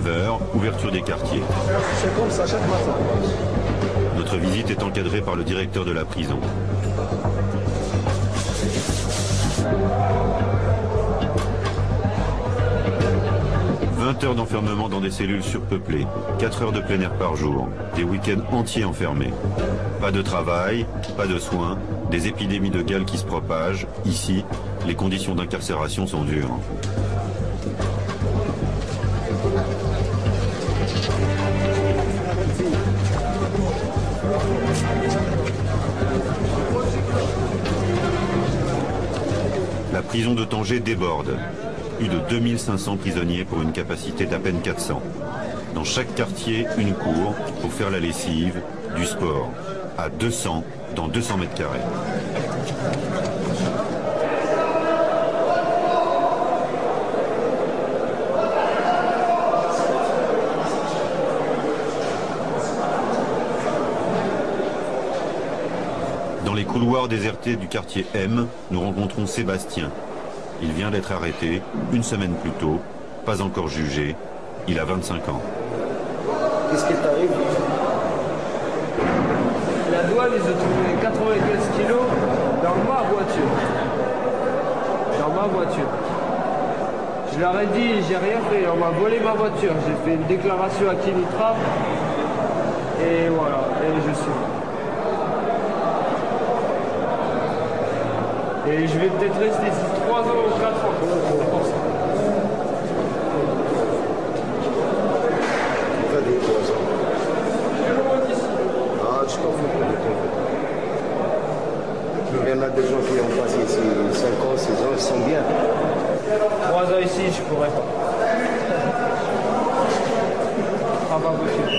9h, ouverture des quartiers. C'est comme ça chaque matin. Notre visite est encadrée par le directeur de la prison. « 20 heures d'enfermement dans des cellules surpeuplées, 4 heures de plein air par jour, des week-ends entiers enfermés. Pas de travail, pas de soins, des épidémies de gale qui se propagent. Ici, les conditions d'incarcération sont dures. » La prison de Tanger déborde. Plus de 2500 prisonniers pour une capacité d'à peine 400. Dans chaque quartier, une cour pour faire la lessive, du sport. À 200 dans 200 mètres carrés. Dans les couloirs désertés du quartier M, nous rencontrons Sébastien. Il vient d'être arrêté une semaine plus tôt, pas encore jugé. Il a 25 ans. Qu'est-ce qui t'arrive? La douane, ils ont trouvé 95 kilos dans ma voiture. Dans ma voiture. Je leur ai dit, j'ai rien fait, on m'a volé ma voiture. J'ai fait une déclaration à Kinitra. Et voilà, et je suis. Et je vais peut-être rester ici 3 ans ou 4 ans. Fais des 3 ans. Ah, je t'en fous. Il y en a des gens qui ont passé ici 5 ans, 6 ans, ils sont bien. 3 ans ici, je pourrais pas. Ah, pas possible.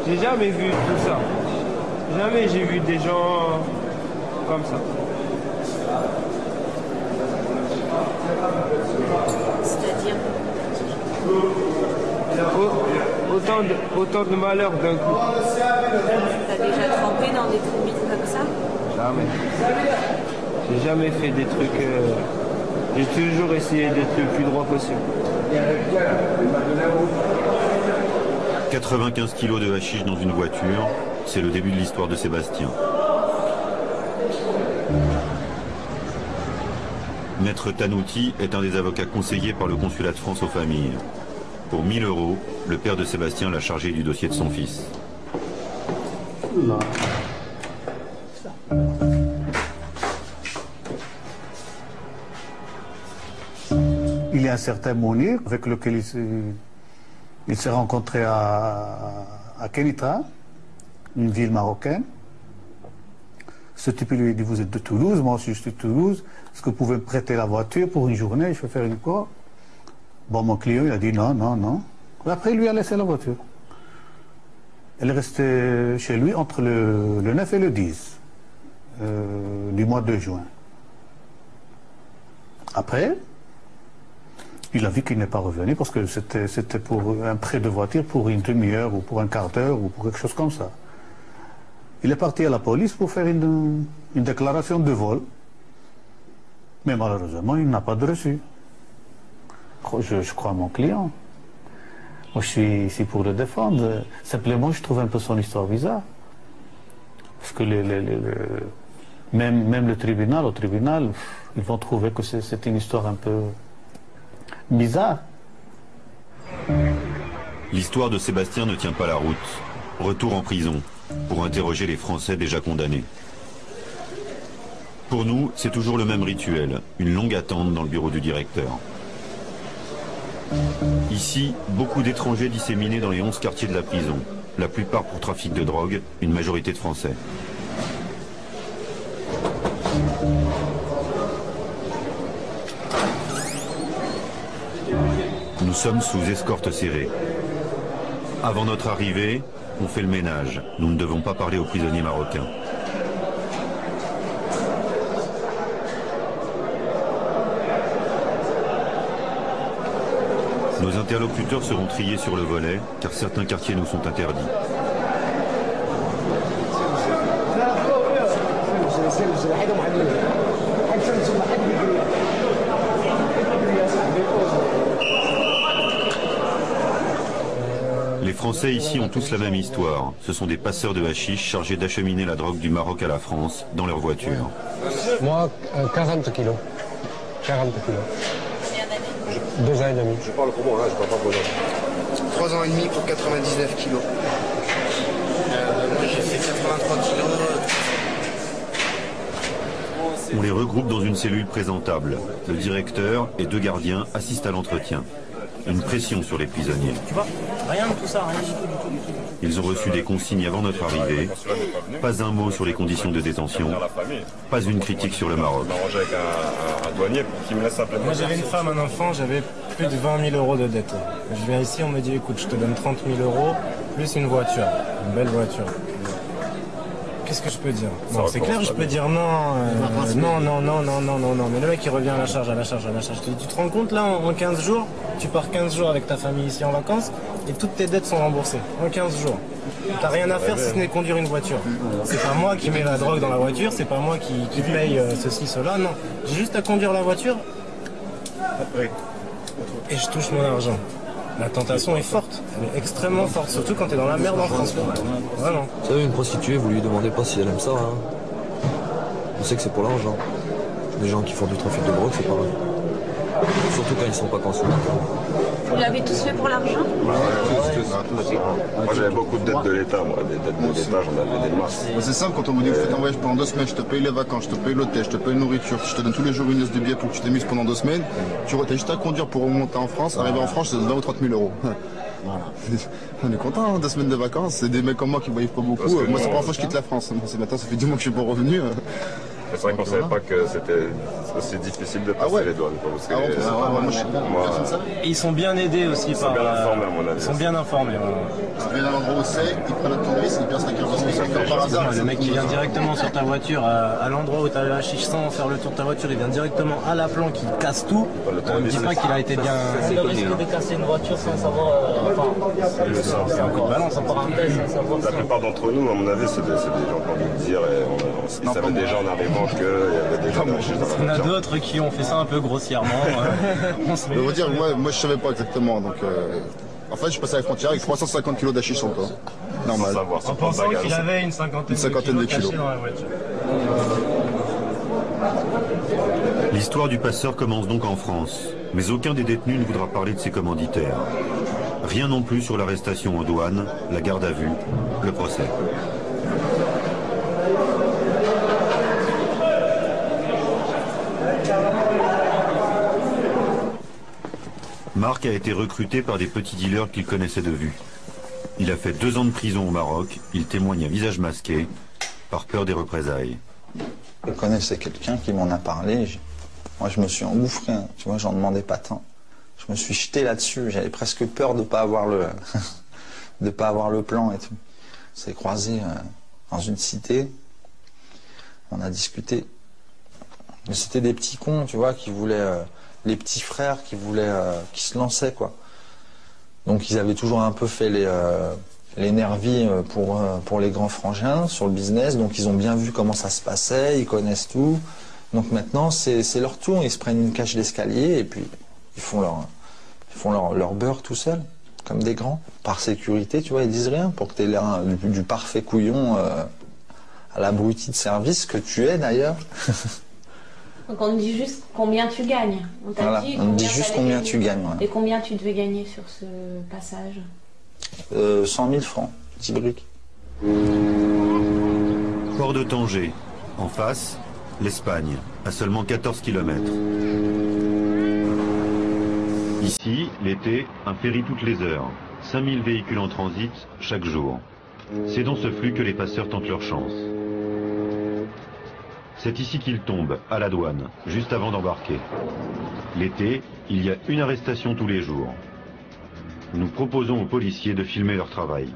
J'ai jamais vu tout ça. Jamais j'ai vu des gens comme ça. C'est-à-dire Autant de malheur d'un coup. t'as déjà trempé dans des tribus comme ça? Jamais. J'ai jamais fait des trucs... J'ai toujours essayé d'être le plus droit possible. 95 kilos de hashish dans une voiture, c'est le début de l'histoire de Sébastien. Maître Tanouti est un des avocats conseillés par le consulat de France aux familles. Pour 1 000 €, le père de Sébastien l'a chargé du dossier de son fils. Il y a un certain Mounir avec lequel il s'est rencontré à Kenitra, une ville marocaine. Ce type lui a dit, vous êtes de Toulouse, moi aussi je suis de Toulouse, est-ce que vous pouvez me prêter la voiture pour une journée, je vais faire une quoi? Bon, mon client, il a dit non, non, non. Et après, il lui a laissé la voiture. Elle est restée chez lui entre le 9 et le 10 du mois de juin. Après, il a vu qu'il n'est pas revenu parce que c'était pour un prêt de voiture pour une demi-heure ou pour un quart d'heure ou pour quelque chose comme ça. Il est parti à la police pour faire une déclaration de vol. Mais malheureusement, il n'a pas de reçu. Je crois à mon client. Moi, je suis ici pour le défendre. Simplement, je trouve un peu son histoire bizarre. Parce que même au tribunal, ils vont trouver que c'est une histoire un peu bizarre. L'histoire de Sébastien ne tient pas la route. Retour en prison pour interroger les Français déjà condamnés. Pour nous, c'est toujours le même rituel, une longue attente dans le bureau du directeur. Ici, beaucoup d'étrangers disséminés dans les 11 quartiers de la prison, la plupart pour trafic de drogue, une majorité de Français. Nous sommes sous escorte serrée. Avant notre arrivée, on fait le ménage. Nous ne devons pas parler aux prisonniers marocains. Nos interlocuteurs seront triés sur le volet, car certains quartiers nous sont interdits. Français ici ont tous la même histoire. Ce sont des passeurs de hashish chargés d'acheminer la drogue du Maroc à la France dans leur voiture. Moi, 40 kilos. 40 kilos. Combien d'années? 2 ans et demi. Je parle pour moi, je parle pas pour les autres. 3 ans et demi pour 99 kilos. Moi j'ai fait 83 kilos. On les regroupe dans une cellule présentable. Le directeur et 2 gardiens assistent à l'entretien. Une pression sur les prisonniers. Tu vois, rien de tout ça, rien du tout. Ils ont reçu des consignes avant notre arrivée. Pas un mot sur les conditions de détention. Pas une critique sur le Maroc. Avec un douanier pour qu'il me laisse simplement. Moi j'avais une femme, un enfant, j'avais plus de 20 000 euros de dette. Je viens ici, on me dit écoute, je te donne 30 000 euros plus une voiture, une belle voiture. Qu'est-ce que je peux dire? Bon, c'est clair, je peux dire non, non. Mais le mec il revient à la charge. Je te dis, tu te rends compte là, en 15 jours, tu pars 15 jours avec ta famille ici en vacances et toutes tes dettes sont remboursées. En 15 jours. T'as rien à faire si ce n'est conduire une voiture. C'est pas moi qui mets la drogue dans la voiture, c'est pas moi qui paye ceci, cela, non. J'ai juste à conduire la voiture et je touche mon argent. La tentation est forte, elle est extrêmement forte, surtout quand t'es dans la merde en France. Vraiment. Vous savez, une prostituée, vous lui demandez pas si elle aime ça. Hein. On sait que c'est pour l'argent. Les gens qui font du trafic de drogue, c'est pareil. Surtout quand ils sont pas consommateurs. Vous l'avez tous fait pour l'argent? Moi j'avais beaucoup de dettes de l'État, moi. Des dettes de l'État, j'en avais des masses. C'est simple, quand on me dit que vous faites un voyage pendant 2 semaines, je te paye les vacances, je te paye l'hôtel, je te paye la nourriture, je te donne tous les jours une liasse de billets pour que tu t'amuses pendant 2 semaines, tu as juste à conduire pour remonter en France, arriver en France, je te donne 20 ou 30 000 euros. Voilà. On est content, hein, 2 semaines de vacances, c'est des mecs comme moi qui ne voyagent pas beaucoup. Moi c'est la première fois que je quitte la France, maintenant ça fait 10 mois que je suis pas revenu. C'est vrai qu'on ne savait pas que c'était aussi difficile de passer les douanes. Parce que Et ils sont bien aidés aussi par... bien informés à mon avis. Ils sont bien informés. Tu viens à l'endroit où c'est, ils prennent le conduit, ils passent la carte par hasard. Le mec qui vient directement sur ta voiture, à l'endroit où tu as le hashish sans faire le tour de ta voiture, il vient directement à la planque, il casse tout. On ne dit pas qu'il a été bien... C'est le risque de casser une voiture sans savoir... C'est un coup de balance. La plupart d'entre nous, à mon avis, c'est des gens qui ont envie de dire, ils savaient déjà en arrivant qu'il y avait des gens Il y en a d'autres qui ont fait ça un peu grossièrement. Je veux dire, moi je savais pas exactement, donc... En fait, je passais à la frontière avec 350 kilos d'hachis sur le corps. Normal. En pensant qu'il avait une cinquantaine de kilos cachés dans la voiture. L'histoire du passeur commence donc en France, mais aucun des détenus ne voudra parler de ses commanditaires. Rien non plus sur l'arrestation en douane, la garde à vue, le procès. Marc a été recruté par des petits dealers qu'il connaissait de vue. Il a fait 2 ans de prison au Maroc, il témoigne à visage masqué, par peur des représailles. Je connaissais quelqu'un qui m'en a parlé, moi je me suis engouffré, hein. Tu vois, j'en demandais pas tant. Je me suis jeté là-dessus, j'avais presque peur de pas avoir le de pas avoir le plan et tout. On s'est croisés dans une cité, on a discuté. Mais c'était des petits cons, tu vois, qui voulaient les petits frères qui voulaient qui se lançaient quoi. Donc ils avaient toujours un peu fait les nervis pour les grands frangins sur le business, donc ils ont bien vu comment ça se passait, ils connaissent tout. Donc maintenant c'est leur tour, ils se prennent une cage d'escalier et puis ils font leur beurre tout seuls, comme des grands. Par sécurité, tu vois, ils disent rien pour que tu aies l'air du parfait couillon à l'abruti de service que tu es d'ailleurs. Donc on te dit juste combien tu gagnes. On t'a Voilà, dit on me dit juste combien tu gagnes. Ouais. Et combien tu devais gagner sur ce passage? 100 000 francs, 10 briques. Port de Tanger, en face, l'Espagne, à seulement 14 km. Ici, l'été, un ferry toutes les heures. 5000 véhicules en transit chaque jour. C'est dans ce flux que les passeurs tentent leur chance. C'est ici qu'ils tombent, à la douane, juste avant d'embarquer. L'été, il y a une arrestation tous les jours. Nous proposons aux policiers de filmer leur travail.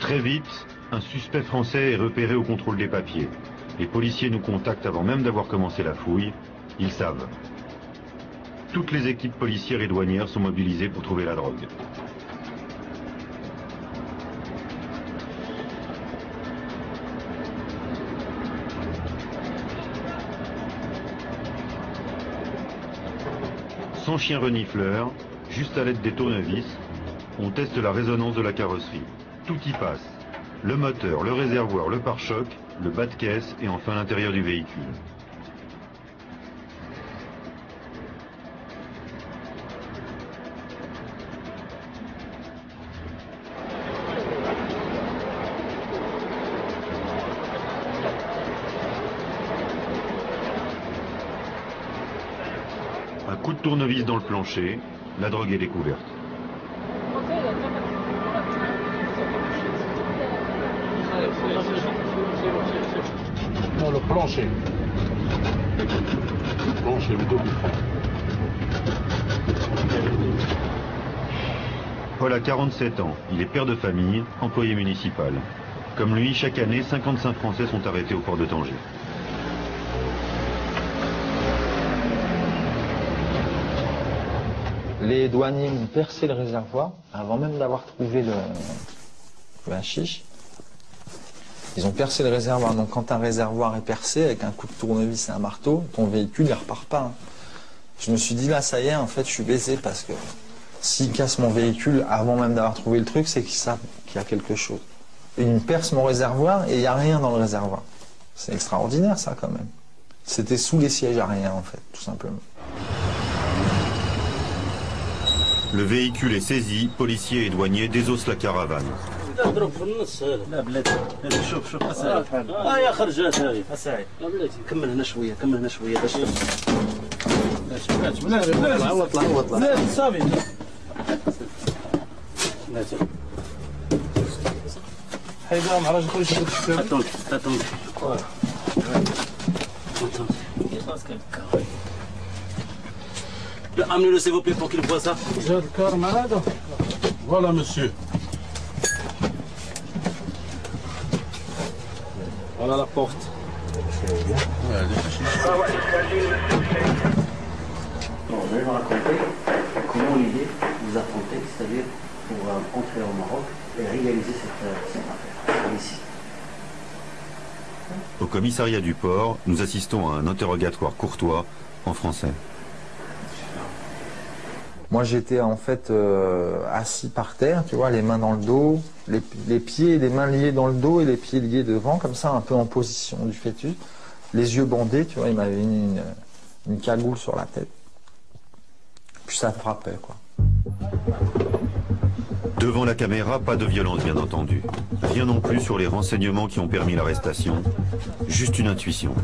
Très vite, un suspect français est repéré au contrôle des papiers. Les policiers nous contactent avant même d'avoir commencé la fouille. Ils savent. Toutes les équipes policières et douanières sont mobilisées pour trouver la drogue. Sans chien renifleur, juste à l'aide des tournevis, On teste la résonance de la carrosserie. Tout y passe. Le moteur, le réservoir, le pare-choc, le bas de caisse et enfin l'intérieur du véhicule. Un coup de tournevis dans le plancher, la drogue est découverte. Non, le plancher. Le plancher, le double. Paul a 47 ans, il est père de famille, employé municipal. Comme lui, chaque année, 55 Français sont arrêtés au port de Tanger. Les douaniers ont percé le réservoir avant même d'avoir trouvé le hashish. Ils ont percé le réservoir. Donc quand un réservoir est percé avec un coup de tournevis et un marteau, ton véhicule il repart pas. Je me suis dit là ça y est, en fait je suis baisé parce que s'ils cassent mon véhicule avant même d'avoir trouvé le truc, c'est qu'ils savent qu'il y a quelque chose. Ils percent mon réservoir et il n'y a rien dans le réservoir. C'est extraordinaire ça quand même. C'était sous les sièges à rien en fait, tout simplement. Le véhicule est saisi, policiers et douaniers désossent la caravane. اضرب في النص هذا لا بلاتي شوف شوف اساعد يا خرجات هذه اساعد لا بلاتي كمل هنا شويه كمل هنا شويه باش بلاتي عوض عوض بلاتي صافي بلاتي حيدها مع راجل خويا شوف تاتون تاتون amenez-le s'il vous plaît pour qu'il voit ça. J'ai le cœur malade. Voilà monsieur. Voilà la porte. Bon, je vais vous raconter comment l'idée vous a tenté, c'est-à-dire pour entrer au Maroc et réaliser cette affaire ici. Au commissariat du port, nous assistons à un interrogatoire courtois en français. Moi j'étais en fait assis par terre, tu vois, les mains dans le dos, les pieds et les mains liés dans le dos et les pieds liés devant, comme ça, un peu en position du fœtus. Les yeux bandés, tu vois, il m'avait mis une cagoule sur la tête. Puis ça frappait, quoi. Devant la caméra, pas de violence bien entendu. Rien non plus sur les renseignements qui ont permis l'arrestation. Juste une intuition.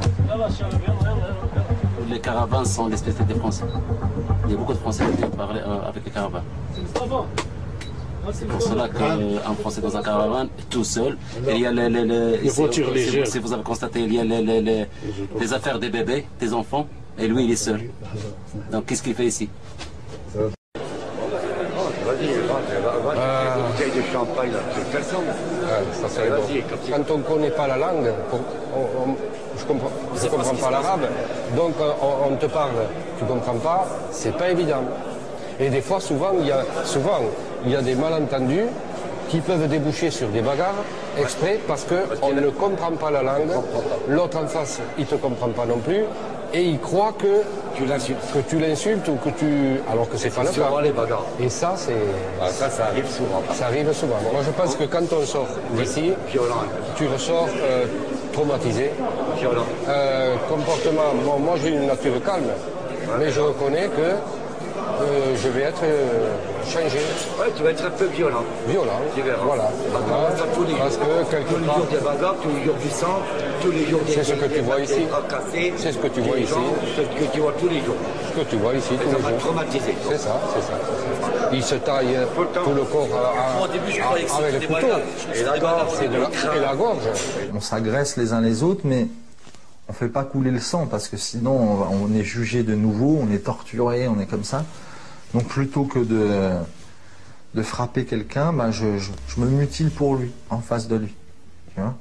Les caravanes sont les spécialités des Français. Il y a beaucoup de Français qui parlent avec les caravanes. C'est pour cela qu'un Français dans un caravane, tout seul, il y a les voitures légères. Si vous avez constaté, il y a les affaires des bébés, des enfants, et lui il est seul. Donc qu'est-ce qu'il fait ici? Bouteille de champagne, là, c'est personne. Ça serait bon. Quand on ne connaît pas la langue, je ne comprends pas l'arabe, donc on te parle, tu ne comprends pas, c'est pas évident. Et des fois, souvent, il y a des malentendus qui peuvent déboucher sur des bagarres exprès parce qu'on ne comprend pas la langue, l'autre en face, il ne te comprend pas non plus, et il croit que tu l'insultes ou que tu... alors que c'est pas le cas. Les bagarres. Et ça, c'est... Ça arrive souvent. Ça arrive souvent. Moi, je pense que quand on sort d'ici, tu ressors traumatisé. Violent. Comportement... moi, j'ai une nature calme, mais je reconnais que je vais être changé. Ouais, tu vas être un peu violent. Violent, voilà. Parce que quelque tous les part... jours des bagarres, tous les jours du sang, tous les jours des... C'est ce que tu vois ici. C'est ce que tu vois ici. C'est ce que tu vois tous les jours. Ce que tu vois ici tous les jours. Traumatisé. C'est ça, c'est ça. Il se taille tout le corps avec le couteau. Et la gorge. Et la gorge. On s'agresse les uns les autres, mais on ne fait pas couler le sang parce que sinon on est jugé de nouveau, on est torturé, on est comme ça. Donc plutôt que de frapper quelqu'un, ben je me mutile pour lui, en face de lui. Tu vois ?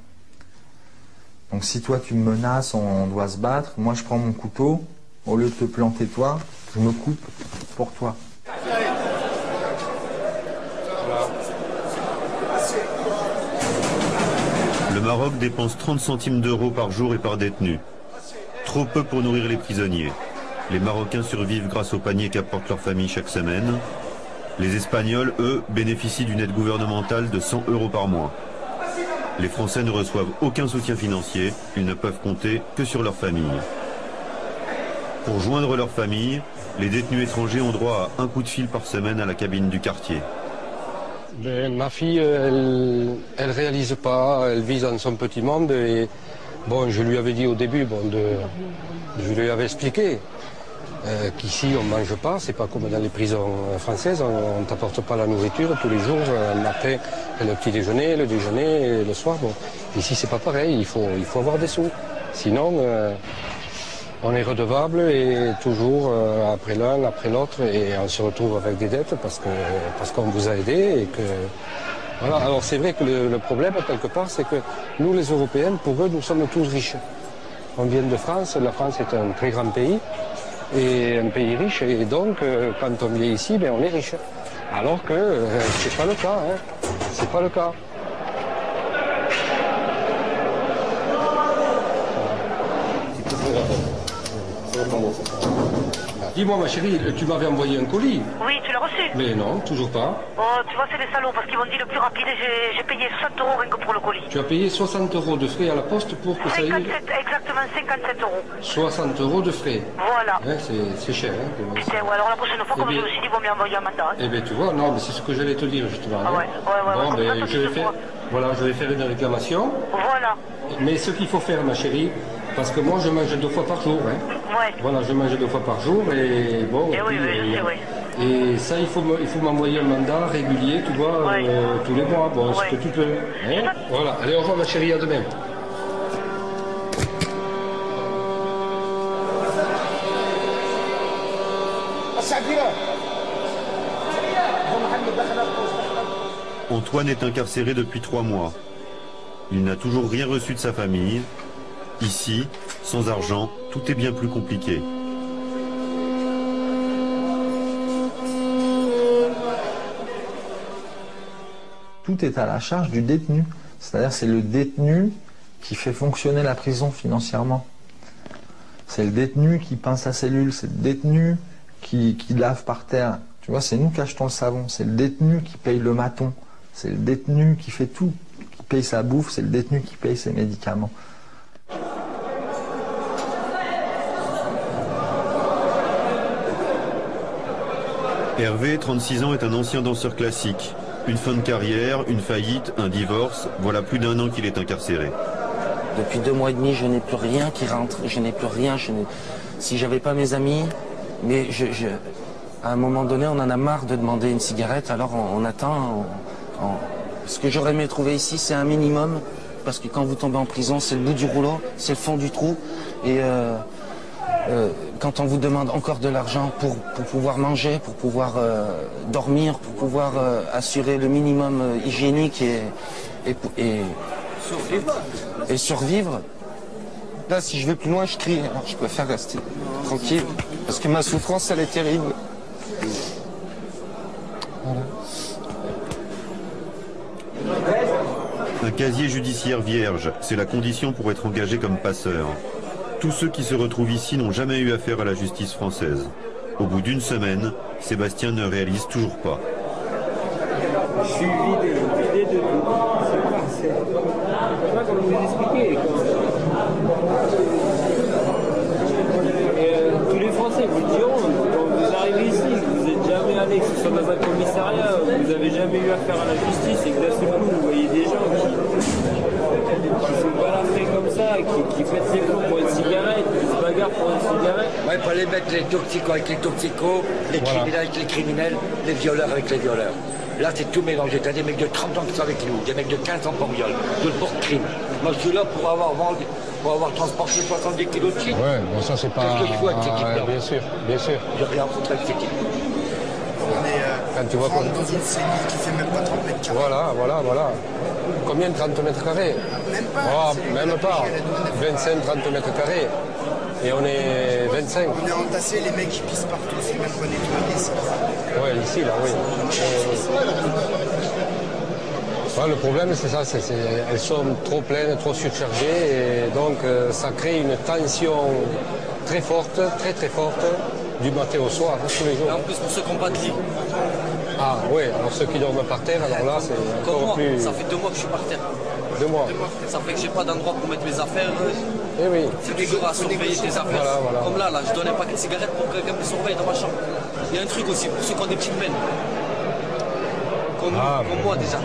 Donc si toi tu me menaces, on doit se battre, moi je prends mon couteau, au lieu de te planter toi, je me coupe pour toi. Le Maroc dépense 30 centimes d'euros par jour et par détenu. Trop peu pour nourrir les prisonniers. Les Marocains survivent grâce aux paniers qu'apportent leurs familles chaque semaine. Les Espagnols, eux, bénéficient d'une aide gouvernementale de 100 € par mois. Les Français ne reçoivent aucun soutien financier, ils ne peuvent compter que sur leur famille. Pour joindre leur famille, les détenus étrangers ont droit à un coup de fil par semaine à la cabine du quartier. Ma fille, elle réalise pas, elle vit dans son petit monde et bon, je lui avais dit au début, je lui avais expliqué qu'ici on ne mange pas, c'est pas comme dans les prisons françaises, on ne t'apporte pas la nourriture tous les jours, le matin, le petit déjeuner, le déjeuner et le soir. Bon. Ici c'est pas pareil, il faut avoir des sous, sinon on est redevable et toujours après l'un, après l'autre et on se retrouve avec des dettes parce qu'on vous a aidé et que voilà. Alors c'est vrai que le problème quelque part c'est que nous les Européens, pour eux nous sommes tous riches. On vient de France, la France est un très grand pays et un pays riche et donc quand on vient ici, ben, on est riche. Alors que c'est pas le cas, hein. C'est pas le cas. Dis-moi ma chérie, tu m'avais envoyé un colis. Oui, tu l'as reçu. Mais non, toujours pas. Oh, tu vois, c'est des salauds parce qu'ils m'ont dit le plus rapide et j'ai payé 60 € rien que pour le colis. Tu as payé 60 € de frais à la poste pour que 57, ça aille... exactement 57 €. 60 € de frais. Voilà. Ouais, c'est cher. Hein, putain, ouais, alors la prochaine fois, comme je me suis dit, il vaut mieux envoyer un mandat. Hein. Eh bien, tu vois, non, mais c'est ce que j'allais te dire justement. Ah ouais, bon, ben, je vais faire une réclamation. Voilà. Mais ce qu'il faut faire, ma chérie, parce que moi je mange 2 fois par jour. Hein. Ouais. Voilà, je mange 2 fois par jour et bon. Et oui, oui. Et ça, il faut m'envoyer un mandat régulier, tu vois, tous les mois. Bon, ce que tu peux. Hein. Voilà. Allez, au revoir, ma chérie, à demain. Antoine est incarcéré depuis 3 mois. Il n'a toujours rien reçu de sa famille. Ici, sans argent, tout est bien plus compliqué. Tout est à la charge du détenu. C'est-à-dire c'est le détenu qui fait fonctionner la prison financièrement. C'est le détenu qui peint sa cellule, c'est le détenu qui lave par terre. Tu vois, c'est nous qui achetons le savon, c'est le détenu qui paye le maton, c'est le détenu qui fait tout, qui paye sa bouffe, c'est le détenu qui paye ses médicaments. Hervé, 36 ans, est un ancien danseur classique. Une fin de carrière, une faillite, un divorce, voilà plus d'1 an qu'il est incarcéré. Depuis 2 mois et demi, je n'ai plus rien qui rentre, je n'ai plus rien. Si j'avais pas mes amis, mais à un moment donné, on en a marre de demander une cigarette, alors on attend. Ce que j'aurais aimé trouver ici, c'est un minimum, parce que quand vous tombez en prison, c'est le bout du rouleau, c'est le fond du trou, et quand on vous demande encore de l'argent pour pouvoir manger, pour pouvoir dormir, pour pouvoir assurer le minimum hygiénique et survivre, là si je vais plus loin je crie, alors je préfère rester tranquille, parce que ma souffrance elle est terrible. Voilà. Un casier judiciaire vierge, c'est la condition pour être engagé comme passeur. Tous ceux qui se retrouvent ici n'ont jamais eu affaire à la justice française. Au bout d'1 semaine, Sébastien ne réalise toujours pas. Je suis vidé de tout. C'est pas comme vous expliquer. Tous les Français vous le diront, quand vous arrivez ici, vous n'êtes jamais allé, que ce soit dans un commissariat, vous n'avez jamais eu affaire à la justice et que d'un seul coup vous voyez des gens qui sont balafrés comme ça, qui pètent les plombs pour une cigarette, qui se bagarrent pour une cigarette. Ouais, il fallait mettre les toxicos avec les toxicos, les criminels avec les criminels, les violeurs avec les violeurs. Là, c'est tout mélangé. T'as des mecs de 30 ans qui sont avec nous, des mecs de 15 ans pour viol, de pour crime. Moi, je suis là pour avoir vendu, pour avoir transporté 70 kilos de shit. Ouais, bon, ça, c'est pas... Qu'est-ce que je fous avec cette équipe-là? Bien sûr, bien sûr. J'ai rien à foutre avec cette équipe. Quand tu vois dans une cellule qui fait même pas 30 mètres carrés. Voilà. Combien de 30 mètres carrés? Même pas. Même pas. 25-30 mètres carrés. Et on est 25. On est entassés, les mecs qui pissent partout, c'est même pas nettoyé ici. Ouais, ici, là, oui. Ouais, le problème, c'est ça, elles sont trop pleines, trop surchargées, et donc ça crée une tension très forte, très forte, du matin au soir, tous les jours. Et en plus, pour ceux qui n'ont pas de lit. Ah oui, alors ceux qui dorment par terre, alors là c'est encore moi, plus... ça fait 2 mois que je suis par terre. 2 mois. Ça fait que j'ai pas d'endroit pour mettre mes affaires. Eh oui. C'est dur à surveiller tes affaires. Voilà. Comme là, je donne un paquet de cigarettes pour que quelqu'un me surveille dans ma chambre. Il y a un truc aussi pour ceux qui ont des petites peines. Comme moi déjà.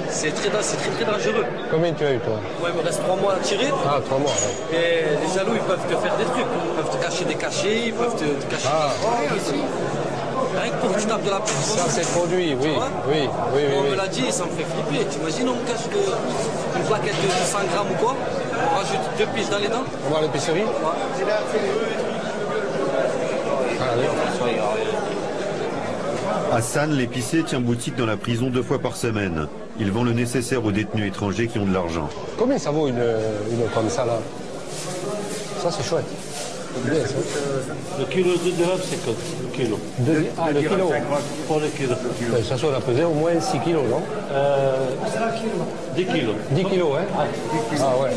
C'est très dangereux. Combien tu as eu toi? Moi il me reste 3 mois à tirer. Ah, 3 mois, ouais. Et les jaloux ils peuvent te faire des trucs. Ils peuvent te cacher des cachets, ils peuvent te cacher des aussi. Rien que pour que tu tapes de la pute. Ça c'est produit, oui. On me l'a dit, ça me fait flipper. T'imagines on me cache une plaquette de 100 grammes ou quoi? On rajoute 2 pièces dans les dents. On va à l'épicerie? Hassan, l'épicier, tient boutique dans la prison 2 fois par semaine. Il vend le nécessaire aux détenus étrangers qui ont de l'argent. Combien ça vaut une comme ça là? Ça c'est chouette. Bien, ça. Le kilo de dirham, c'est quoi? Le kilo. Le kilo. Pour le kilo. Ça doit peser au moins 6 kilos, non? 10 kilos. 10 kilos, hein? Ah ouais.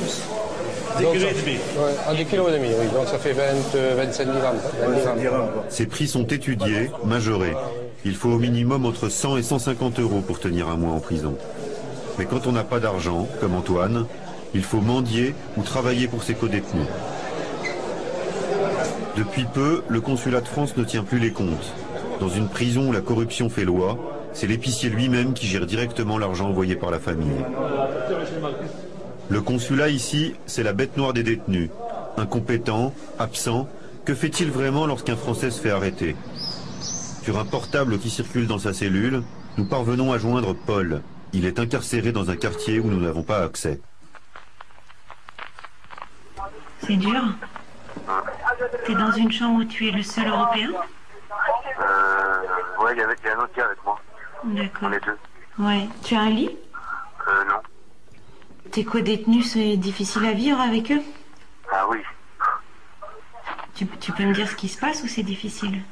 10 kilos et demi. Ouais, 10 kilos et demi, oui. Donc ça fait 25 grammes. Ces prix sont étudiés, majorés. Il faut au minimum entre 100 et 150 euros pour tenir un mois en prison. Mais quand on n'a pas d'argent, comme Antoine, il faut mendier ou travailler pour ses codétenus. Depuis peu, le consulat de France ne tient plus les comptes. Dans une prison où la corruption fait loi, c'est l'épicier lui-même qui gère directement l'argent envoyé par la famille. Le consulat ici, c'est la bête noire des détenus. Incompétent, absent, que fait-il vraiment lorsqu'un Français se fait arrêter? Sur un portable qui circule dans sa cellule, nous parvenons à joindre Paul. Il est incarcéré dans un quartier où nous n'avons pas accès. C'est dur. T'es dans une chambre où tu es le seul Européen? Ouais, il y a un autre gars avec moi. D'accord. On est 2. Ouais. Tu as un lit? Non. Tes co-détenus, c'est difficile à vivre avec eux? Ah oui. Tu peux me dire ce qui se passe ou c'est difficile?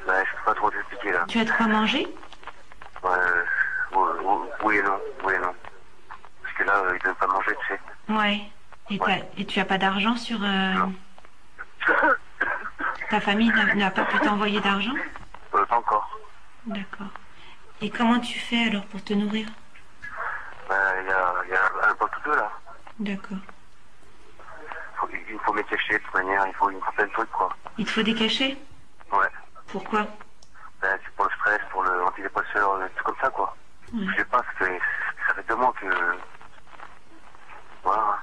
Bah, je peux pas trop t'expliquer là. Tu as de quoi manger? Oui et non. Parce que là, ils donnent pas manger, tu sais. Ouais. Et tu as pas d'argent sur... Ta famille n'a pas pu t'envoyer d'argent? Pas encore. D'accord. Et comment tu fais alors pour te nourrir? Bah, il y a un pot ou deux là. D'accord. Il faut mes cachets de toute manière, il faut plein de trucs quoi. Il te faut des cachets? Ouais. Pourquoi? Bah, c'est pour le stress, pour le antidépresseur, des trucs comme ça quoi. Ouais. Je sais pas, ça fait 2 mois que... Voilà.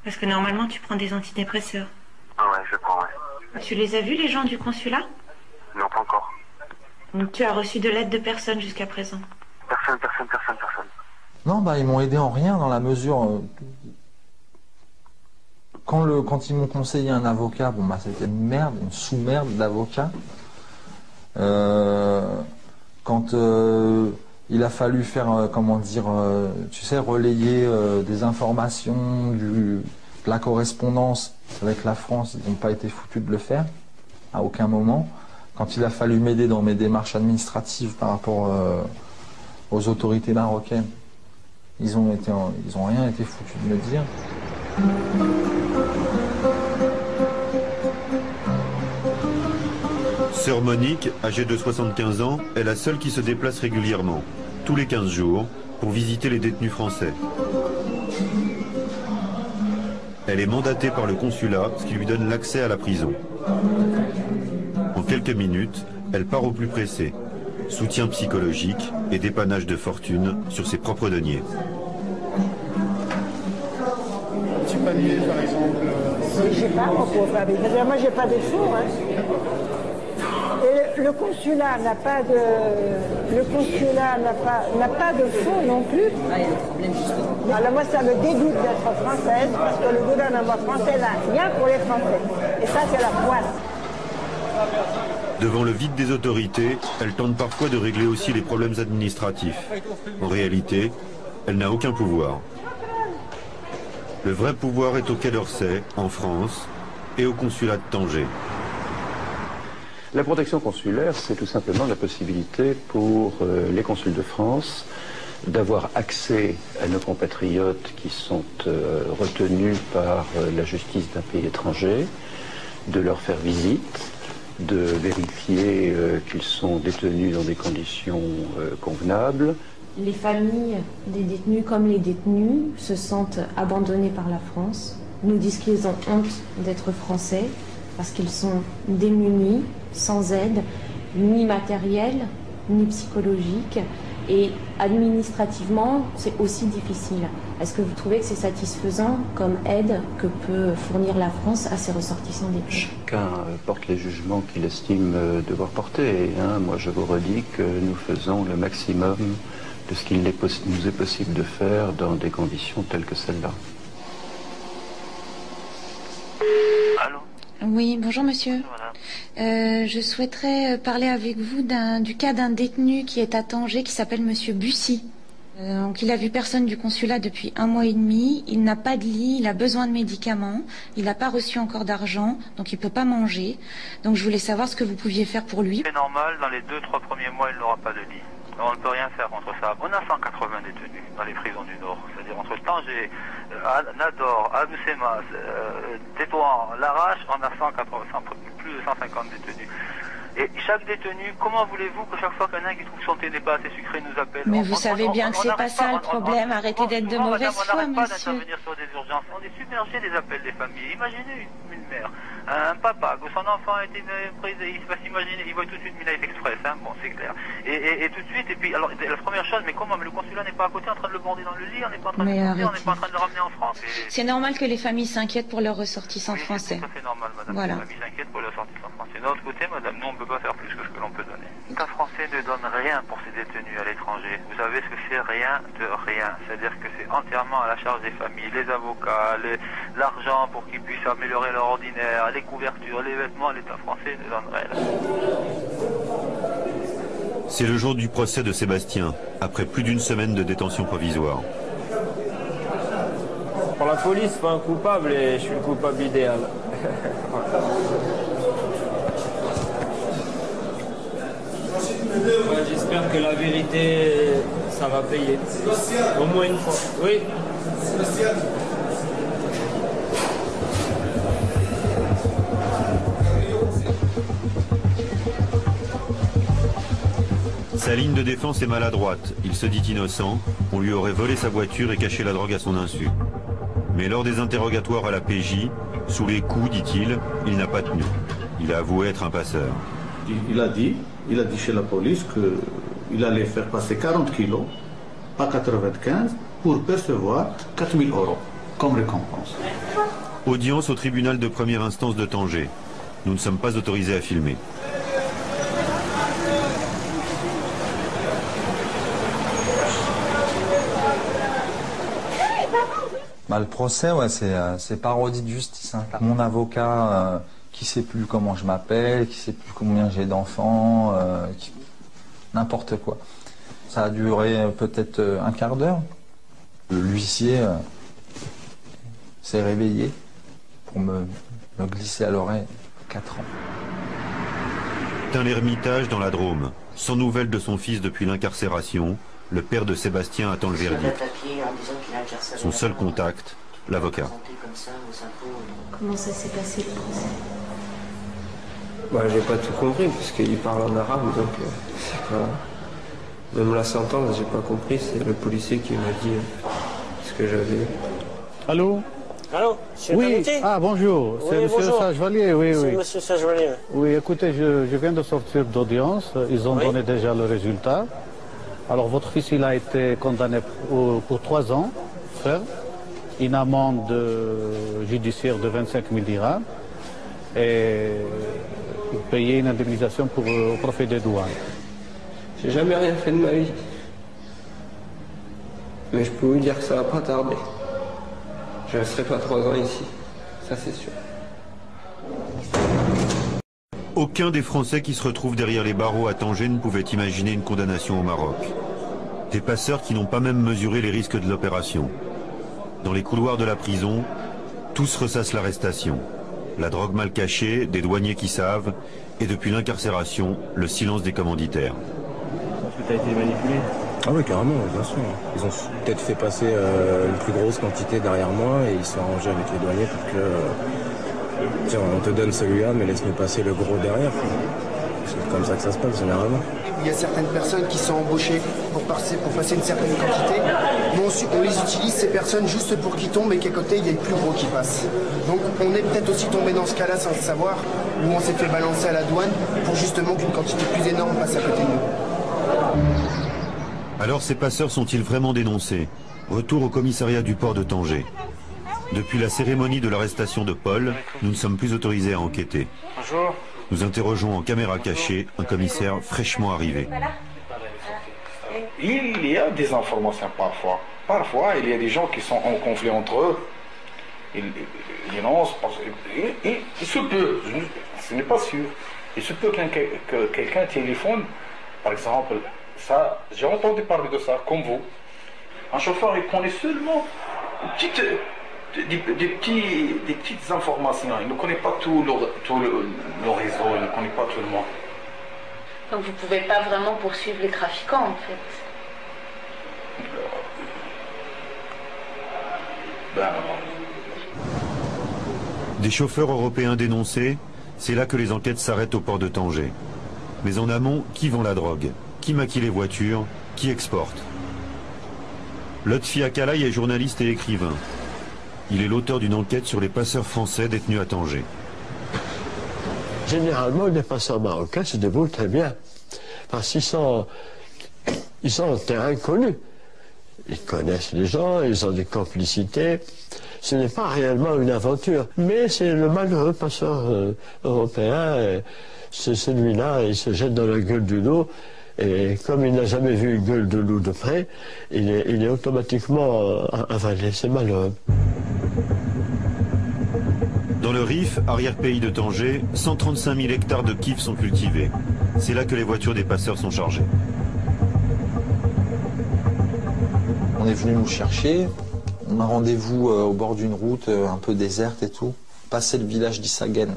Parce que normalement tu prends des antidépresseurs. Ah ouais, je prends, ouais. Tu les as vus les gens du consulat? Non, pas encore. Donc tu as reçu de l'aide de personne jusqu'à présent? Personne. Non, bah ils m'ont aidé en rien dans la mesure... Quand ils m'ont conseillé un avocat, bon bah c'était une merde, une sous-merde d'avocat. Quand il a fallu faire, tu sais, relayer des informations, de la correspondance avec la France, ils n'ont pas été foutus de le faire, à aucun moment. Quand il a fallu m'aider dans mes démarches administratives par rapport aux autorités marocaines, ils ont rien été foutus de me dire. Sœur Monique, âgée de 75 ans, est la seule qui se déplace régulièrement, tous les 15 jours, pour visiter les détenus français. Elle est mandatée par le consulat, ce qui lui donne l'accès à la prison. En quelques minutes, elle part au plus pressé. Soutien psychologique et dépannage de fortune sur ses propres deniers. Petit panier, par exemple. Je sais pas, mon pauvre ami. Moi, j'ai pas de sous. Hein. Et le consulat n'a pas de. Le consulat n'a pas de fonds non plus. Alors moi, ça me dégoûte d'être française parce que le gouvernement français n'a rien pour les Français. Et ça, c'est la poisse. Devant le vide des autorités, elle tente parfois de régler aussi les problèmes administratifs. En réalité, elle n'a aucun pouvoir. Le vrai pouvoir est au Quai d'Orsay, en France, et au consulat de Tanger. La protection consulaire, c'est tout simplement la possibilité pour les consuls de France d'avoir accès à nos compatriotes qui sont retenus par la justice d'un pays étranger, de leur faire visite, de vérifier qu'ils sont détenus dans des conditions convenables. Les familles des détenus comme les détenus se sentent abandonnés par la France, nous disent qu'ils ont honte d'être français parce qu'ils sont démunis, sans aide, ni matérielle, ni psychologique, et administrativement, c'est aussi difficile. Est-ce que vous trouvez que c'est satisfaisant comme aide que peut fournir la France à ses ressortissants détenus? Chacun porte les jugements qu'il estime devoir porter. Moi, je vous redis que nous faisons le maximum de ce qu'il nous est possible de faire dans des conditions telles que celles-là. Allô? Oui, bonjour monsieur. Je souhaiterais parler avec vous du cas d'un détenu qui est à Tanger, qui s'appelle monsieur Bussy. Donc il a vu personne du consulat depuis 1 mois et demi, il n'a pas de lit, il a besoin de médicaments, il n'a pas reçu encore d'argent, donc il ne peut pas manger. Donc je voulais savoir ce que vous pouviez faire pour lui. C'est normal, dans les 2-3 premiers mois, il n'aura pas de lit. On ne peut rien faire contre ça. On a 180 détenus dans les prisons du Nord. C'est-à-dire entre Tanger, Nador, Abou-Semas, Tétouan, Larache, on a 180, plus de 150 détenus. Et chaque détenu, comment voulez-vous que chaque fois qu'il y en a un qui trouve que son thé n'est pas assez sucré nous appelle? Mais vous savez bien que c'est pas ça le problème. Arrêtez d'être de mauvaise foi, monsieur. On n'arrête pas d'intervenir sur des urgences. On est submergé des appels des familles. Imaginez une mère, un papa, que son enfant a été pris, il va s'imaginer, il voit tout de suite Midnight Express, bon c'est clair. Et tout de suite, et puis alors la première chose, mais comment? Mais le consulat n'est pas à côté en train de le border dans le lit, on n'est pas en train de le border, on n'est pas en train de le ramener en France. C'est normal que les familles s'inquiètent pour leurs ressortissants français. C'est tout à fait normal, madame. Voilà. Les familles s'inquiètent pour leurs ressortissants français. D'un autre côté, madame, nous on ne peut pas faire plus que ce que l'on peut donner. L'État français ne donne rien pour ses détenus à l'étranger. Vous savez ce que c'est? Rien de rien. C'est-à-dire que c'est entièrement à la charge des familles, les avocats, l'argent pour qu'ils puissent améliorer leur ordinaire, les couvertures, les vêtements, l'État français ne donne rien. C'est le jour du procès de Sébastien, après plus d'1 semaine de détention provisoire. Pour la police, c'est pas un coupable et je suis le coupable idéal. Ouais, j'espère que la vérité, ça va payer. Au moins une fois. Oui. Sa ligne de défense est maladroite. Il se dit innocent. On lui aurait volé sa voiture et caché la drogue à son insu. Mais lors des interrogatoires à la PJ, sous les coups, dit-il, il n'a pas tenu. Il a avoué être un passeur. Il a dit chez la police qu'il allait faire passer 40 kilos, pas 95, pour percevoir 4 000 € comme récompense. Audience au tribunal de première instance de Tanger. Nous ne sommes pas autorisés à filmer. Le procès, ouais, c'est parodie de justice. Mon avocat qui sait plus comment je m'appelle, qui sait plus combien j'ai d'enfants, n'importe quoi. Ça a duré peut-être un quart d'heure. L'huissier s'est réveillé pour me glisser à l'oreille 4 ans. Dans l'Ermitage, dans la Drôme, sans nouvelles de son fils depuis l'incarcération, le père de Sébastien attend le verdict. Son seul contact, l'avocat. Comment ça s'est passé le procès? J'ai pas tout compris parce qu'il parle en arabe, donc c'est pas... Même la sentence, j'ai pas compris, c'est le policier qui m'a dit ce que j'avais. Allô? Allô? Monsieur Oui, Tamiti? bonjour, c'est Oui, monsieur bonjour. Sagevalier, oui. C'est monsieur Sagevalier. Oui, écoutez, je viens de sortir d'audience, ils ont donné déjà le résultat. Alors votre fils, il a été condamné pour 3 ans, ferme, une amende judiciaire de 25 000 dirhams et payer une indemnisation au profit des douanes. J'ai jamais rien fait de ma vie. Mais je peux vous dire que ça va pas tarder. Je resterai pas 3 ans ici, ça c'est sûr. Aucun des Français qui se retrouvent derrière les barreaux à Tanger ne pouvait imaginer une condamnation au Maroc. Des passeurs qui n'ont pas même mesuré les risques de l'opération. Dans les couloirs de la prison, tous ressassent l'arrestation. La drogue mal cachée, des douaniers qui savent, et depuis l'incarcération, le silence des commanditaires. Est-ce que tu as été manipulé? Ah oui, carrément, bien sûr. Ils ont peut-être fait passer une plus grosse quantité derrière moi et ils se sont arrangés avec les douaniers pour Tiens, on te donne celui-là, mais laisse-nous passer le gros derrière. C'est comme ça que ça se passe généralement. Il y a certaines personnes qui sont embauchées pour passer une certaine quantité. Mais on les utilise, ces personnes, juste pour qu'ils tombent et qu'à côté, il y ait le plus gros qui passe. Donc on est peut-être aussi tombé dans ce cas-là sans le savoir, où on s'est fait balancer à la douane pour justement qu'une quantité plus énorme passe à côté de nous. Alors ces passeurs sont-ils vraiment dénoncés? Retour au commissariat du port de Tanger. Depuis la cérémonie de l'arrestation de Paul, nous ne sommes plus autorisés à enquêter. Bonjour. Nous interrogeons en caméra cachée un commissaire fraîchement arrivé. Il y a des informations parfois. Parfois, il y a des gens qui sont en conflit entre eux. Ils dénoncent parce il se peut, ce n'est pas sûr, il se peut que quelqu'un téléphone, par exemple, ça, j'ai entendu parler de ça, comme vous. Un chauffeur, il connaît seulement des petites informations. Il ne connaît pas tout le réseau, il ne connaît pas tout le monde. Donc vous ne pouvez pas vraiment poursuivre les trafiquants en fait. Des chauffeurs européens dénoncés, c'est là que les enquêtes s'arrêtent au port de Tanger. Mais en amont, qui vend la drogue? Qui maquille les voitures? Qui exporte? Lotfi Akalay est journaliste et écrivain. Il est l'auteur d'une enquête sur les passeurs français détenus à Tanger. Généralement, les passeurs marocains se débrouillent très bien. Parce qu'ils sont en terrain connu. Ils connaissent les gens, ils ont des complicités. Ce n'est pas réellement une aventure. Mais c'est le malheureux passeur européen. C'est celui-là, il se jette dans la gueule du loup. Et comme il n'a jamais vu une gueule de loup de près, il est automatiquement avalé. C'est malheureux. Dans le Rif, arrière-pays de Tanger, 135 000 hectares de kiff sont cultivés. C'est là que les voitures des passeurs sont chargées. On est venu nous chercher. On a rendez-vous au bord d'une route un peu déserte et tout. Passer le village d'Issagen.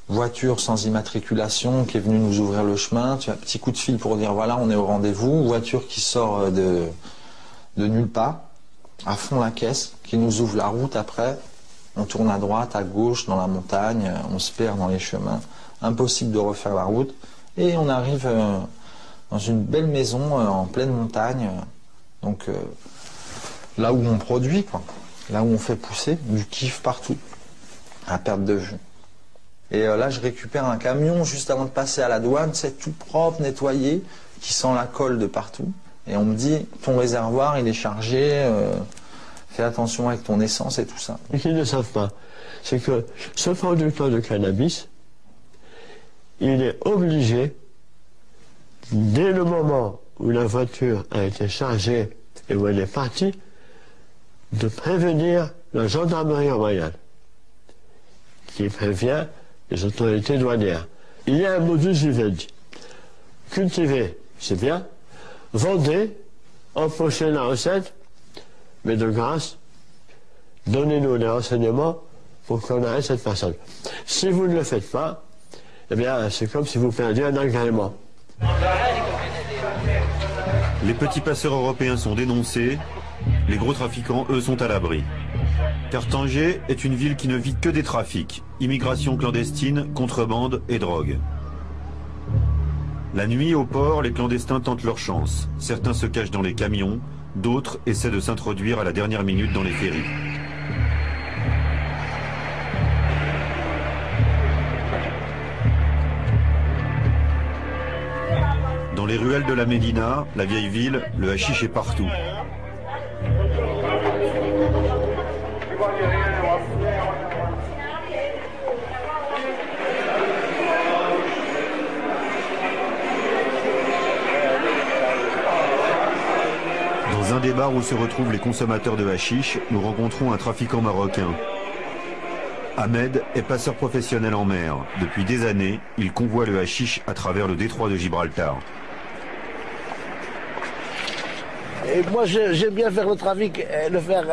Voiture sans immatriculation qui est venue nous ouvrir le chemin. Tu as un petit coup de fil pour dire voilà, on est au rendez-vous. Voiture qui sort de nulle part, à fond la caisse, qui nous ouvre la route après. On tourne à droite, à gauche, dans la montagne, on se perd dans les chemins. Impossible de refaire la route. Et on arrive dans une belle maison en pleine montagne. Donc là où on produit, quoi. Là où on fait pousser du kiff partout, à perte de vue. Et là, je récupère un camion juste avant de passer à la douane, c'est tout propre, nettoyé, qui sent la colle de partout. Et on me dit, ton réservoir, il est chargé, fais attention avec ton essence et tout ça. Ce qu'ils ne savent pas, c'est que ce producteur de cannabis, il est obligé, dès le moment où la voiture a été chargée et où elle est partie, de prévenir la gendarmerie royale, qui prévient les autorités douanières. Il y a un modus vivendi. Cultiver, c'est bien. Vendez, empocher la recette, mais de grâce, donnez-nous les renseignements pour qu'on arrête cette personne. Si vous ne le faites pas, eh bien, c'est comme si vous perdiez un agrément. Les petits passeurs européens sont dénoncés, les gros trafiquants, eux, sont à l'abri. Car Tanger est une ville qui ne vit que des trafics, immigration clandestine, contrebande et drogue. La nuit au port, les clandestins tentent leur chance. Certains se cachent dans les camions, d'autres essaient de s'introduire à la dernière minute dans les ferries. Dans les ruelles de la Médina, la vieille ville, le hashish est partout. Dans un des bars où se retrouvent les consommateurs de hashish, nous rencontrons un trafiquant marocain. Ahmed est passeur professionnel en mer. Depuis des années, il convoie le hashish à travers le détroit de Gibraltar. Et moi, j'aime bien faire le trafic, le faire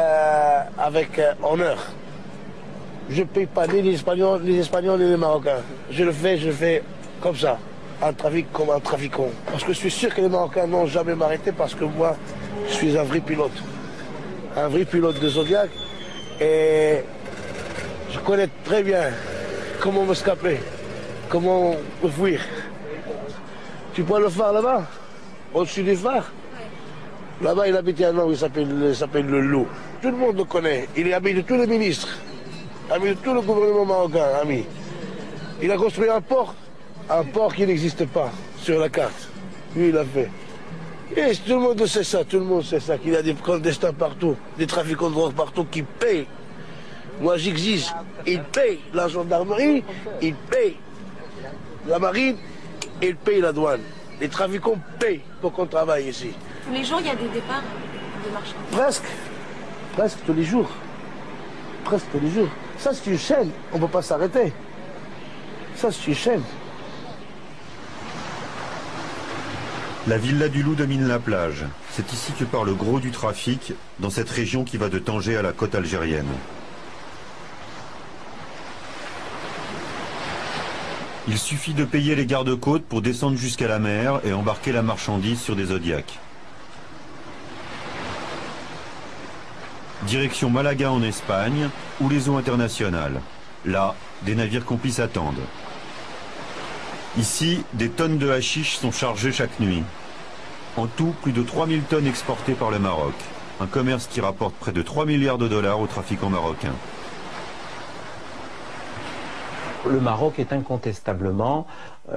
avec honneur. Je ne paye pas ni les Espagnols, ni les Marocains. Je le fais comme ça, un trafic comme un trafiquant. Parce que je suis sûr que les Marocains n'ont jamais m'arrêté parce que moi, je suis un vrai pilote de Zodiac. Et Je connais très bien comment me scaper, comment me fuir. Tu vois le phare là-bas, au-dessus du phare. Là-bas, il habitait un homme qui s'appelle le Loup. Tout le monde le connaît. Il est ami de tous les ministres, ami de tout le gouvernement marocain, ami. Il a construit un port qui n'existe pas sur la carte. Lui, il l'a fait. Et tout le monde sait ça, tout le monde sait ça, qu'il y a des clandestins partout, des trafiquants de drogue partout qui payent. Moi, j'existe. Ils payent la gendarmerie, ils payent la marine, et ils payent la douane. Les trafiquants payent pour qu'on travaille ici. Tous les jours, il y a des départs de marchandises. Presque tous les jours. Presque tous les jours. Ça, c'est une chaîne, on ne peut pas s'arrêter. Ça, c'est une chaîne. La Villa du Loup domine la plage. C'est ici que part le gros du trafic, dans cette région qui va de Tanger à la côte algérienne. Il suffit de payer les gardes-côtes pour descendre jusqu'à la mer et embarquer la marchandise sur des Zodiacs. Direction Malaga en Espagne ou les eaux internationales. Là, des navires complices attendent. Ici, des tonnes de hashish sont chargées chaque nuit. En tout, plus de 3000 tonnes exportées par le Maroc. Un commerce qui rapporte près de 3 milliards de dollars aux trafiquants marocains. Le Maroc est incontestablement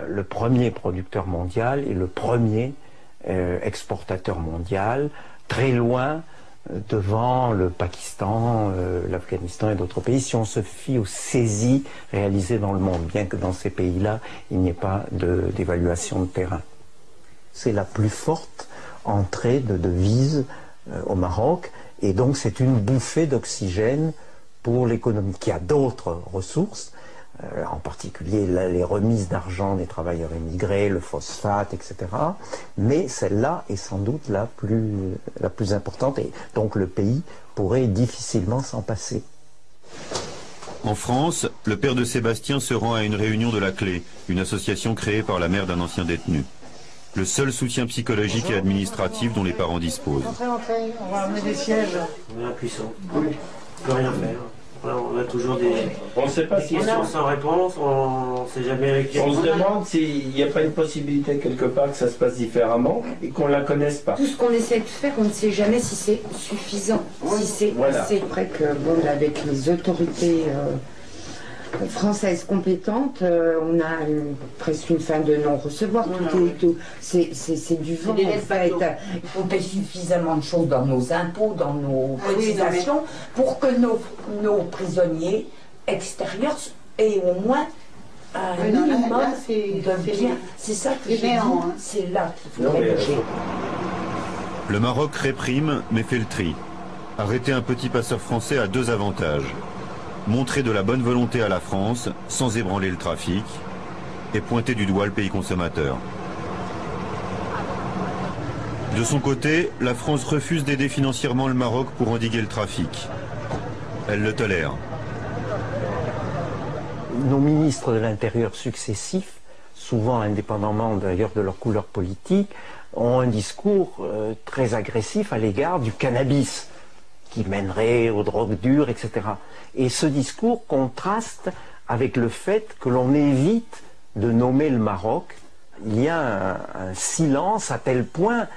le premier producteur mondial et le premier exportateur mondial, très loin devant le Pakistan, l'Afghanistan et d'autres pays, si on se fie aux saisies réalisées dans le monde, bien que dans ces pays-là, il n'y ait pas d'évaluation de terrain. C'est la plus forte entrée de devises au Maroc, et donc c'est une bouffée d'oxygène pour l'économie, qui a d'autres ressources, en particulier les remises d'argent des travailleurs immigrés, le phosphate, etc. Mais celle-là est sans doute la plus importante, et donc le pays pourrait difficilement s'en passer. En France, le père de Sébastien se rend à une réunion de la Clé, une association créée par la mère d'un ancien détenu. Le seul soutien psychologique et administratif dont les parents disposent. Entrez, on va amener des sièges. On est impuissant. On ne peut rien faire. On a toujours des questions sans réponse, on ne sait jamais avec qui on se demande s'il n'y a pas une possibilité quelque part que ça se passe différemment et qu'on ne la connaisse pas. Tout ce qu'on essaie de faire, on ne sait jamais si c'est suffisant, si c'est assez. C'est vrai que, bon, avec les autorités françaises compétentes, on a presque une fin de non-recevoir. C'est du vent, en fait. Il faut qu'il y ait suffisamment de choses dans nos impôts, dans nos cotisations, pour que nos prisonniers extérieurs aient au moins un minimum de bien. C'est ça que j'ai dit. C'est là qu'il faut réfléchir. Le Maroc réprime, mais fait le tri. Arrêter un petit passeur français a deux avantages. Montrer de la bonne volonté à la France, sans ébranler le trafic, et pointer du doigt le pays consommateur. De son côté, la France refuse d'aider financièrement le Maroc pour endiguer le trafic. Elle le tolère. Nos ministres de l'Intérieur successifs, souvent indépendamment d'ailleurs de leur couleur politique, ont un discours très agressif à l'égard du cannabis, qui mènerait aux drogues dures, etc. Et ce discours contraste avec le fait que l'on évite de nommer le Maroc. Il y a un silence à tel point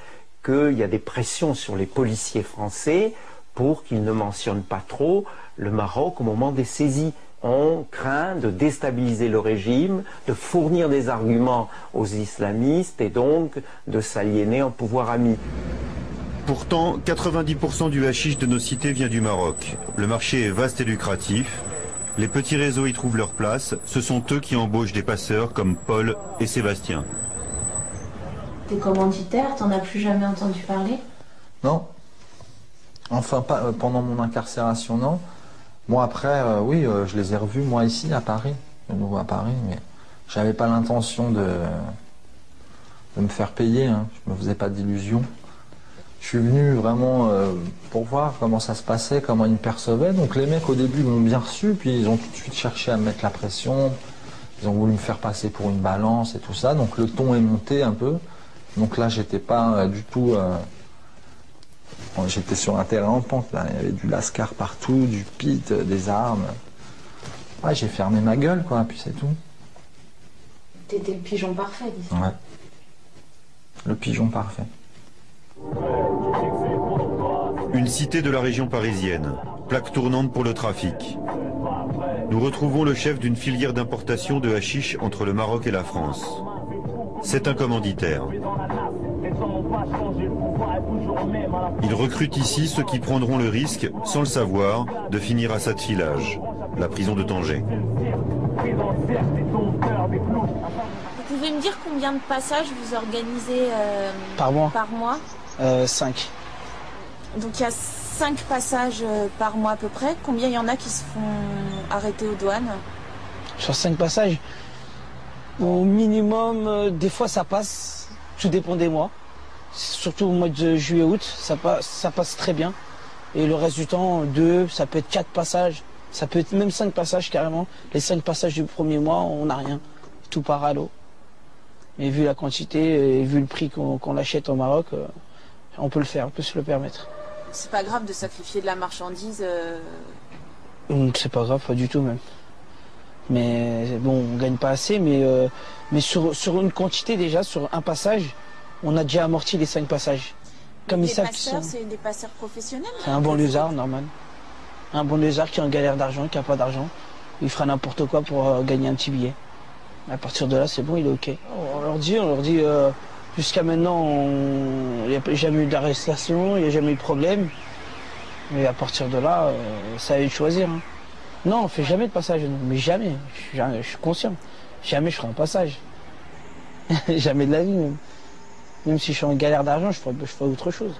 qu'il y a des pressions sur les policiers français pour qu'ils ne mentionnent pas trop le Maroc au moment des saisies. On craint de déstabiliser le régime, de fournir des arguments aux islamistes et donc de s'aliéner en pouvoir ami. Pourtant, 90% du hashish de nos cités vient du Maroc. Le marché est vaste et lucratif. Les petits réseaux y trouvent leur place. Ce sont eux qui embauchent des passeurs comme Paul et Sébastien. Tes commanditaires, t'en as plus jamais entendu parler? Non. Enfin, pas pendant mon incarcération, non. Moi, après, oui, je les ai revus, moi, ici, à Paris. De nouveau à Paris, mais j'avais pas l'intention de me faire payer. Hein. Je me faisais pas d'illusions. Je suis venu vraiment pour voir comment ça se passait, comment ils me percevaient. Donc les mecs au début m'ont bien reçu, puis ils ont tout de suite cherché à me mettre la pression. Ils ont voulu me faire passer pour une balance et tout ça. Donc le ton est monté un peu. Donc là j'étais pas du tout... j'étais sur un terrain en pente là. Il y avait du lascar partout, du pit, des armes. Ouais, j'ai fermé ma gueule, quoi, puis c'est tout. T'étais le pigeon parfait, disons. Ouais. Le pigeon parfait. Une cité de la région parisienne, plaque tournante pour le trafic. Nous retrouvons le chef d'une filière d'importation de hashish entre le Maroc et la France. C'est un commanditaire. Il recrute ici ceux qui prendront le risque, sans le savoir, de finir à Sadfilage, la prison de Tanger. Vous pouvez me dire combien de passages vous organisez par mois? 5. Donc il y a 5 passages par mois à peu près. Combien il y en a qui se font arrêter aux douanes? Sur 5 passages, au minimum, des fois ça passe, tout dépend des mois. Surtout au mois de juillet-août, ça passe très bien. Et le reste du temps, 2, ça peut être 4 passages, ça peut être même 5 passages carrément. Les 5 passages du premier mois, on n'a rien. Tout part à l'eau. Mais vu la quantité et vu le prix qu'on l'achète au Maroc, on peut le faire, on peut se le permettre. C'est pas grave de sacrifier de la marchandise C'est pas grave, pas du tout même. Mais bon, on gagne pas assez, mais sur une quantité déjà, sur un passage, on a déjà amorti les 5 passages. Comme les ils savent passeurs, c'est des passeurs professionnels? C'est un banlieusard, normal. Un banlieusard qui est en galère d'argent, qui n'a pas d'argent. Il fera n'importe quoi pour gagner un petit billet. À partir de là, c'est bon, il est OK. On leur dit jusqu'à maintenant, il n'y a jamais eu d'arrestation, il n'y a jamais eu de problème. Mais à partir de là, ça a eu de choisir. Hein. Non, on ne fait jamais de passage, mais jamais. Je suis conscient. Jamais je ferai un passage. Jamais de la vie même. Même si je suis en galère d'argent, je ferai autre chose.